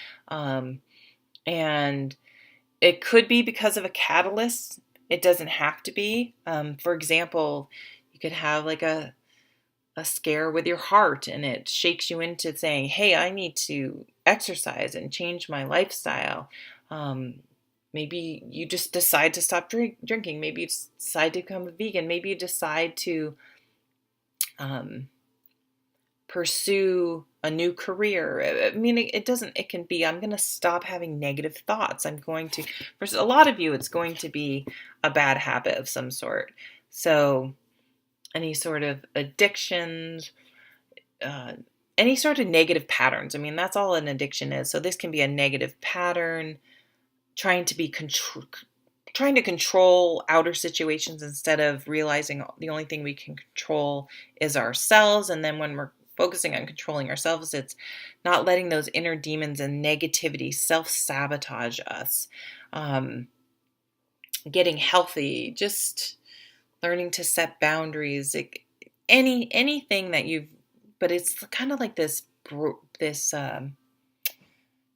and it could be because of a catalyst. It doesn't have to be. For example, you could have like a scare with your heart, and it shakes you into saying, hey, I need to exercise and change my lifestyle. Maybe you just decide to stop drinking. Maybe you decide to become a vegan. Maybe you decide to pursue a new career. I mean, it can be, I'm going to stop having negative thoughts. For a lot of you, it's going to be a bad habit of some sort. So any sort of addictions, uh, any sort of negative patterns. I mean, that's all an addiction is. So this can be a negative pattern, trying to control outer situations instead of realizing the only thing we can control is ourselves. And then when we're focusing on controlling ourselves, it's not letting those inner demons and negativity self-sabotage us. Getting healthy, just learning to set boundaries, anything that but it's kind of like this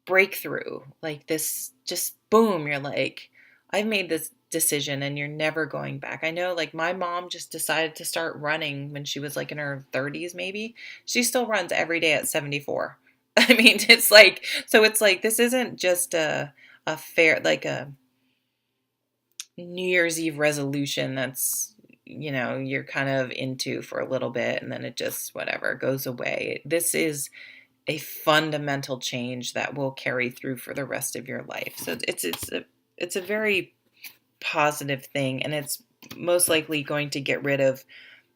breakthrough, like this, just boom, you're like, I've made this decision and you're never going back. I know, like, my mom just decided to start running when she was like in her 30s, maybe. She still runs every day at 74. I mean, it's like, so it's like, this isn't just a fair, like a New Year's Eve resolution that's, you're kind of into for a little bit and then it just, whatever, goes away. This is a fundamental change that will carry through for the rest of your life. So it's a very positive thing, and it's most likely going to get rid of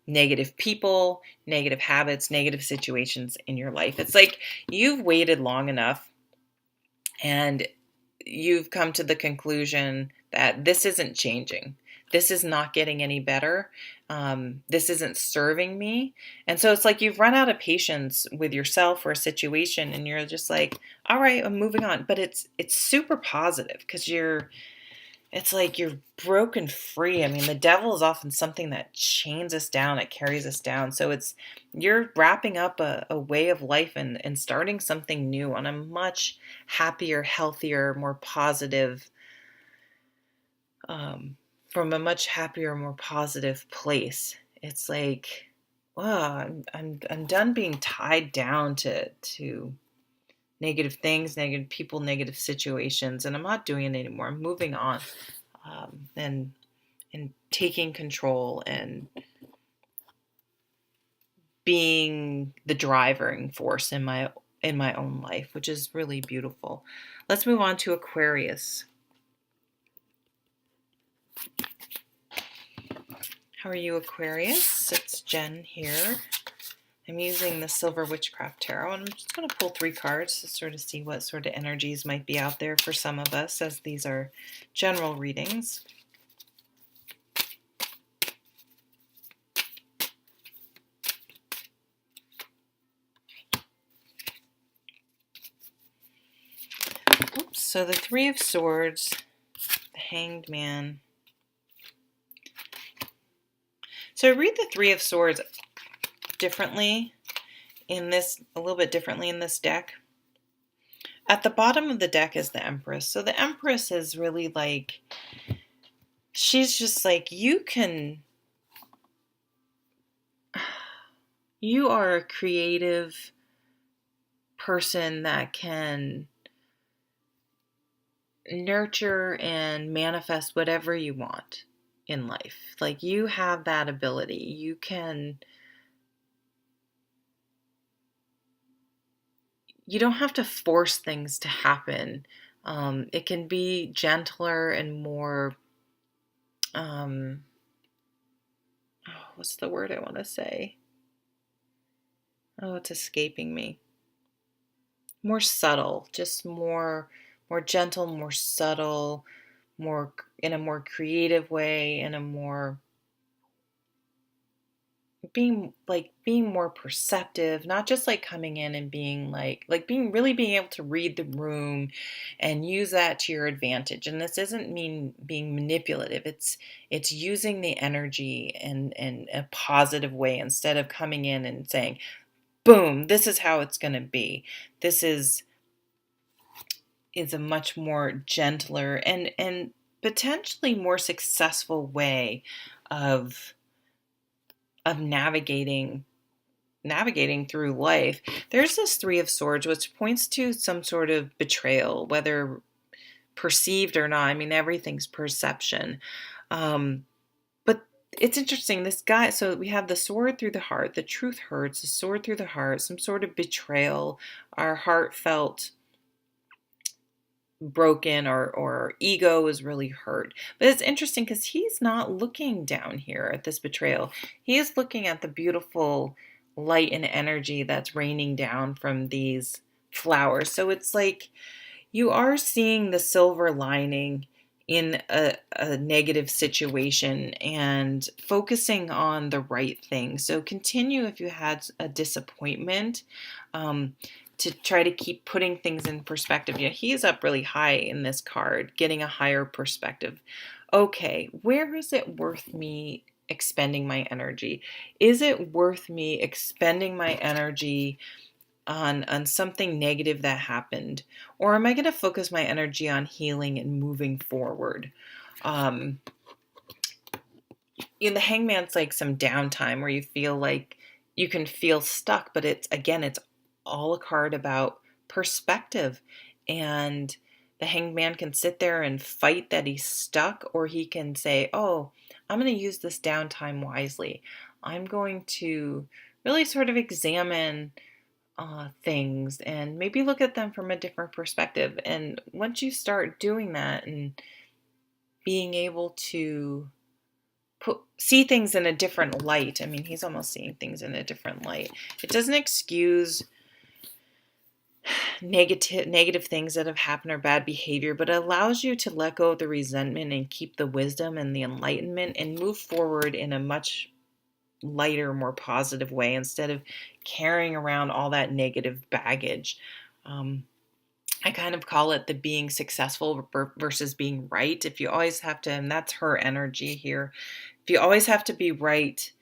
negative people, negative habits, negative situations in your life. It's like you've waited long enough and you've come to the conclusion that this isn't changing. This is not getting any better. This isn't serving me. And so it's like you've run out of patience with yourself or a situation and you're just like, all right, I'm moving on. But it's super positive because it's like you're broken free. I mean, the devil is often something that chains us down, it carries us down. So you're wrapping up a way of life and starting something new on a much happier, healthier, more positive, from a much happier, more positive place. It's like, wow, I'm done being tied down to negative things, negative people, negative situations, and I'm not doing it anymore. I'm moving on, and taking control and being the driving force in my own life, which is really beautiful. Let's move on to Aquarius. How are you, Aquarius? It's Jen here. I'm using the Silver Witchcraft Tarot, and I'm just going to pull 3 cards to sort of see what sort of energies might be out there for some of us, as these are general readings. Oops, so the 3 of Swords, the Hanged Man. So I read the 3 of Swords differently a little bit differently in this deck. At the bottom of the deck is the Empress. So the Empress is really like, she's just like, you are a creative person that can nurture and manifest whatever you want in life. Like, you have that ability. You don't have to force things to happen. It can be gentler and more, what's the word I want to say? Oh, it's escaping me. More subtle, just more gentle, more subtle, more in a more creative way, in a more being more perceptive, not just like coming in and being being able to read the room and use that to your advantage. And this isn't mean being manipulative. It's using the energy in a positive way instead of coming in and saying, boom, this is how it's going to be. This is a much more gentler and potentially more successful way of navigating through life. There's this 3 of Swords, which points to some sort of betrayal, whether perceived or not. I mean, everything's perception. But it's interesting. This guy, so we have the sword through the heart, the truth hurts, the sword through the heart, some sort of betrayal. Our heart felt broken, or our ego was really hurt. But it's interesting because he's not looking down here at this betrayal. He is looking at the beautiful light and energy that's raining down from these flowers. So it's like you are seeing the silver lining in a negative situation and focusing on the right thing. So continue if you had a disappointment, to try to keep putting things in perspective. You know, he's up really high in this card, getting a higher perspective. Okay, where is it worth me expending my energy? Is it worth me expending my energy on something negative that happened, or am I going to focus my energy on healing and moving forward? In the Hangman's like some downtime where you feel like you can feel stuck, but it's all a card about perspective. And the Hangman can sit there and fight that he's stuck, or he can say, oh, I'm going to use this downtime wisely. I'm going to really sort of examine things and maybe look at them from a different perspective. And once you start doing that and being able to see things in a different light, I mean, he's almost seeing things in a different light. It doesn't excuse negative things that have happened or bad behavior, but it allows you to let go of the resentment and keep the wisdom and the enlightenment and move forward in a much lighter, more positive way instead of carrying around all that negative baggage. I kind of call it the being successful versus being right. If you always have to, and that's her energy here, if you always have to be right,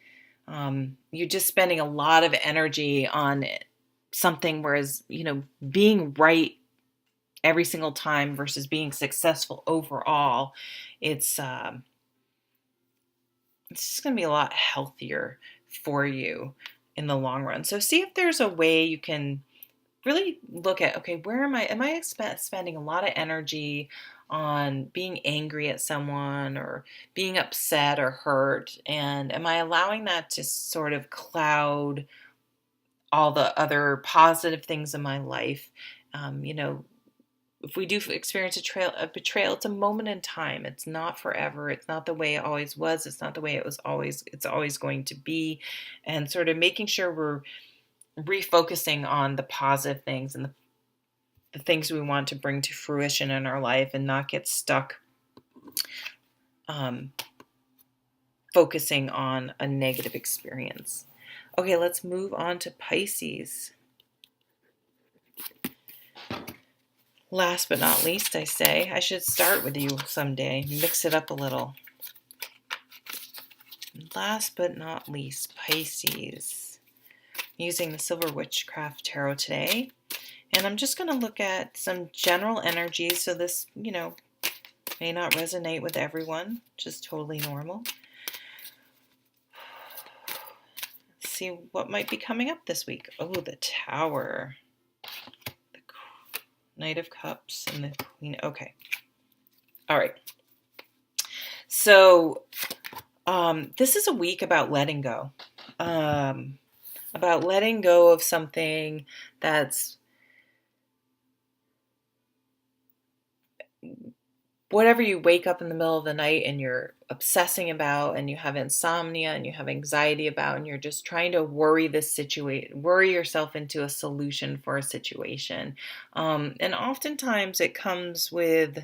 you're just spending a lot of energy on something, whereas, being right every single time versus being successful overall, it's just going to be a lot healthier for you in the long run. So see if there's a way you can really look at, okay, where am I spending a lot of energy on being angry at someone or being upset or hurt? And am I allowing that to sort of cloud all the other positive things in my life? If we do experience a betrayal, it's a moment in time. It's not forever. It's not the way it always was. It's not the way it's always going to be. And sort of making sure we're refocusing on the positive things and the things we want to bring to fruition in our life, and not get stuck focusing on a negative experience. Okay, let's move on to Pisces. Last but not least, I say, I should start with you someday, mix it up a little. Last but not least, Pisces. Using the Silver Witchcraft Tarot today. And I'm just going to look at some general energies. So this, may not resonate with everyone, which is totally normal. Let's see what might be coming up this week. Oh, the Tower. Knight of Cups and the Queen. Okay. All right. So this is a week about letting go. About letting go of something that's whatever you wake up in the middle of the night and you're obsessing about, and you have insomnia and you have anxiety about, and you're just trying to worry yourself into a solution for a situation. And oftentimes it comes with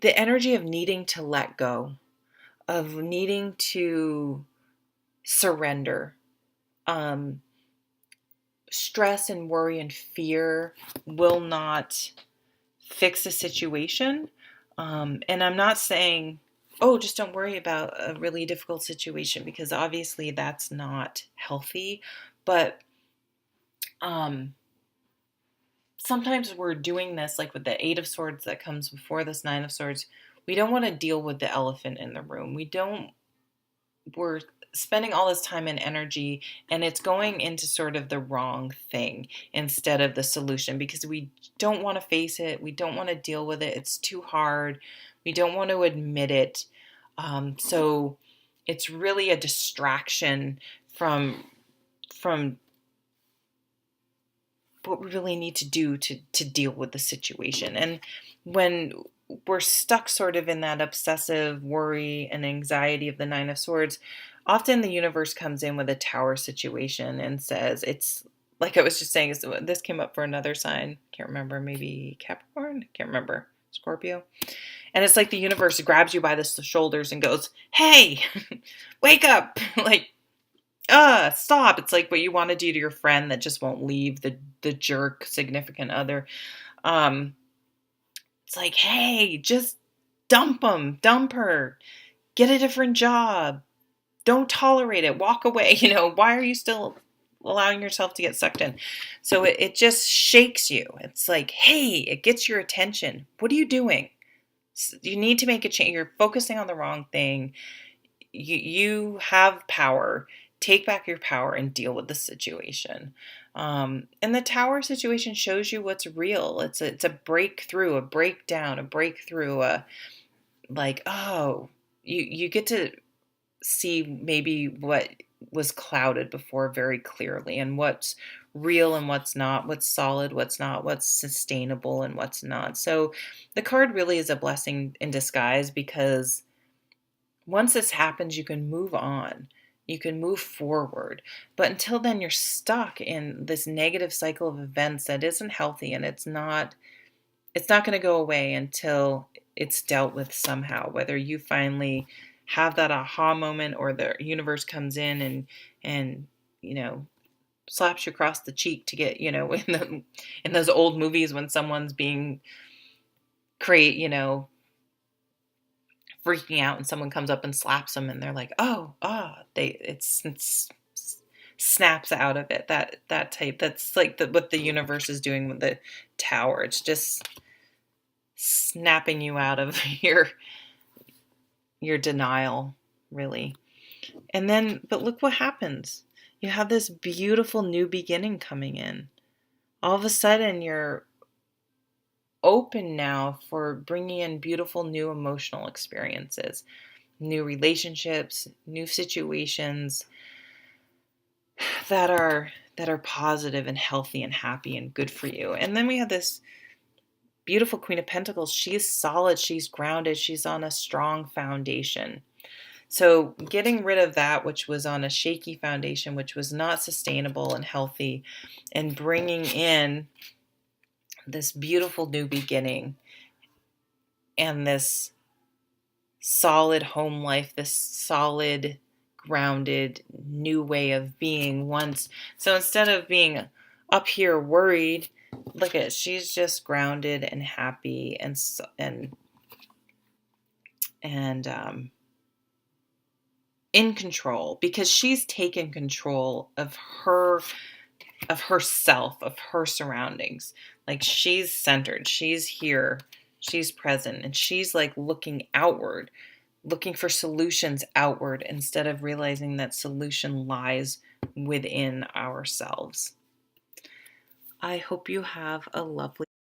the energy of needing to let go, of needing to surrender. Stress and worry and fear will not fix a situation. And I'm not saying, oh, just don't worry about a really difficult situation, because obviously that's not healthy. But sometimes we're doing this, like with the Eight of Swords that comes before this Nine of Swords. We don't want to deal with the elephant in the room. We're spending all this time and energy, and it's going into sort of the wrong thing instead of the solution, because we don't want to face it. We don't want to deal with it. It's too hard. We don't want to admit it. So it's really a distraction from what we really need to do to deal with the situation. And when we're stuck sort of in that obsessive worry and anxiety of the Nine of Swords, often the universe comes in with a tower situation and says, it's like I was just saying, this came up for another sign. Can't remember, maybe Capricorn? Can't remember. Scorpio. And it's like the universe grabs you by the shoulders and goes, hey, wake up. Like, stop. It's like what you want to do to your friend that just won't leave, the jerk significant other. It's like, hey, just dump him, dump her, get a different job. Don't tolerate it. Walk away. Why are you still allowing yourself to get sucked in? So it just shakes you. It's like, hey, it gets your attention. What are you doing? You need to make a change. You're focusing on the wrong thing. You have power. Take back your power and deal with the situation. And the tower situation shows you what's real. It's a breakthrough, a breakdown, a breakthrough. You get to see maybe what was clouded before very clearly, and what's real and what's not, what's solid, what's not, what's sustainable and what's not. So the card really is a blessing in disguise, because once this happens, you can move on. You can move forward. But until then, you're stuck in this negative cycle of events that isn't healthy, and it's not going to go away until it's dealt with somehow. Whether you finally have that aha moment, or the universe comes in and slaps you across the cheek to get, in those old movies when someone's being freaking out and someone comes up and slaps them and they're like, it snaps out of it. That type, that's like what the universe is doing with the tower. It's just snapping you out of your denial, really. And then, but look what happens. You have this beautiful new beginning coming in. All of a sudden, you're open now for bringing in beautiful new emotional experiences, new relationships, new situations that are positive and healthy and happy and good for you. And then we have this beautiful Queen of Pentacles. She's solid, she's grounded, she's on a strong foundation. So getting rid of that which was on a shaky foundation, which was not sustainable and healthy, and bringing in this beautiful new beginning and this solid home life, this solid, grounded new way of being once. So instead of being up here worried, look at it, she's just grounded and happy and in control, because she's taken control of herself, of her surroundings. Like, she's centered, she's here, she's present, and she's like looking outward, looking for solutions outward, instead of realizing that solution lies within ourselves. I hope you have a lovely